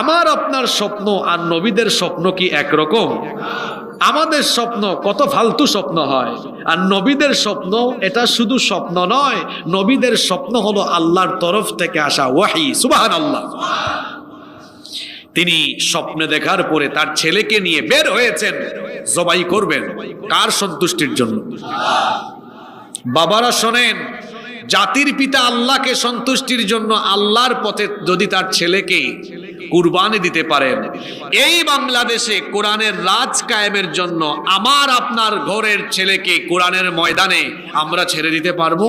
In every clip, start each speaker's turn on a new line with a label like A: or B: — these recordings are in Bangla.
A: আমার আপনার স্বপ্ন আর নবীদের স্বপ্ন কি একরকম? আমাদের স্বপ্ন কত ফালতু স্বপ্ন হয়, আর নবীদের স্বপ্ন এটা শুধু স্বপ্ন নয়, নবীদের স্বপ্ন হলো আল্লাহর তরফ থেকে আসা ওয়াহি। সুবহানাল্লাহ। তিনি স্বপ্নে দেখার পরে তার ছেলেকে নিয়ে বের হয়েছেন, জবাই করবেন। কার সন্তুষ্টির জন্য? বাবারা শোনেন, জাতির পিতা আল্লাহকে সন্তুষ্টির জন্য আল্লাহর পথে যদি তার ছেলেকে কুরবানি দিতে পারেন, এই বাংলাদেশে কোরআনের রাজ কায়েমের জন্য আমার আপনার ঘরের ছেলেকে কোরআনের ময়দানে আমরা ছেড়ে দিতে পারবো?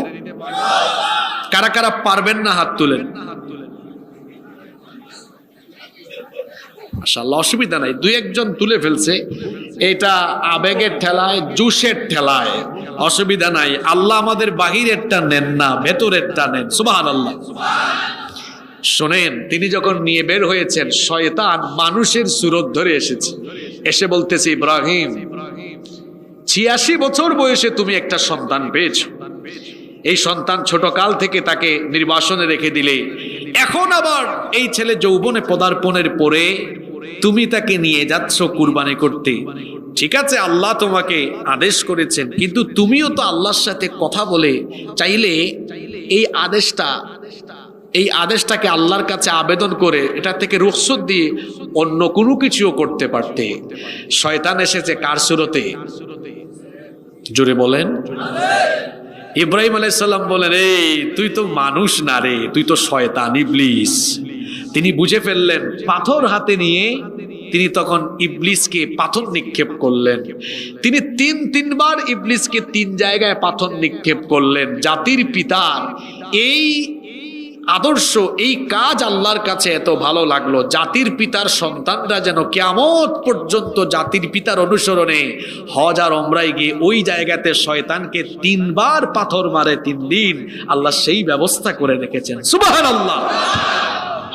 A: কারা কারা পারবেন না হাত তুলেন। মাশাআল্লাহ, অসুবিধা নাই, দুই একজন তুলে ফেলছে। এটা আবেগের ঠেলায়, জুসের ঠেলায়, অসুবিধা নাই। আল্লাহ আমাদের বাহিরেরটা নেন না, ভেতরেরটা নেন। সুবহানাল্লাহ। শোনেন, তিনি যখন নিয়ে বের হয়েছেন, শয়তান মানুষের সুরত ধরে এসেছে, এসে বলতেছে, ইব্রাহিম 86 বছর বয়সে তুমি একটা সন্তান পেয়েছো, এই সন্তান ছোটকাল থেকে তাকে নির্বাসনে রেখে দিলে, এখন আবার এই ছেলে যৌবনে পদার্পণের পরে তুমি তাকে নিয়ে যাচ্ছ কুরবানি করতে। ঠিক আছে, আল্লাহ তোমাকে আদেশ করেছেন, কিন্তু তুমিও তো আল্লাহর সাথে কথা বলে চাইলে এই আদেশটাকে আল্লাহর কাছে আবেদন করে এটা থেকে রুখসত দিয়ে অন্য কোনো কিছুও করতে পারতে। শয়তান এসেছে কার সুরতে? জোরে বলেন। ইব্রাহিম আলাইহিস সালাম বলেন, এই তুই তো মানুষ না রে, তুই তো শয়তান, ইবলিস। তিনি বুঝে ফেললেন, পাথর হাতে নিয়ে তিনি তখন ইবলিসকে পাথর নিক্ষেপ করলেন। তিনি তিনবার ইবলিসকে 3 জায়গায় পাথর নিক্ষেপ করলেন। জাতির পিতার এই আদর্শ, এই কাজ আল্লাহর কাছে এত ভালো লাগলো, জাতির পিতার সন্তানরা যেন কিয়ামত পর্যন্ত জাতির পিতার অনুসরণে হজ আর ওমরায় গিয়ে ওই জায়গাতে শয়তানকে 3 বার পাথর মারে 3 দিন, আল্লাহ সেই ব্যবস্থা করে রেখেছেন। সুবহানাল্লাহ।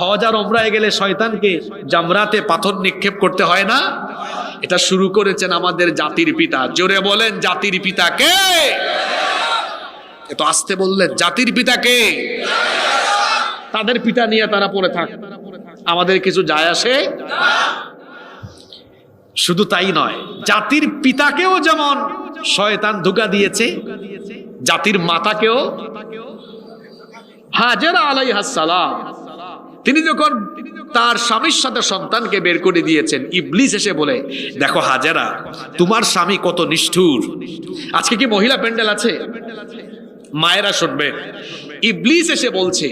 A: হজ আর ওমরায় গেলে শয়তানকে জামরাতে পাথর নিক্ষেপ করতে হয় না? এটা শুরু করেছেন আমাদের জাতির পিতা। জোরে বলেন, জাতির পিতা কে? এত আস্তে বললেন, জাতির পিতা কে? তাদের পিতা নিয়ে তারা পড়ে থাক, আমাদের কিছু যায় আসে? শুধু তাই নয়, জাতির পিতাকেও যেমন শয়তান ধোঁকা দিয়েছে, জাতির মাতাকেও। হাজেরা আলাইহাস সালাম, তিনি যখন তার স্বামীর সাথে সন্তানকে বের করে দিয়েছেন, ইবলিস এসে বলে, দেখো হাজেরা, তোমার স্বামী কত নিষ্ঠুর। আজকে কি মহিলা প্যান্ডেল আছে? মায়েরা শুনবে। ইবলিস এসে বলছে,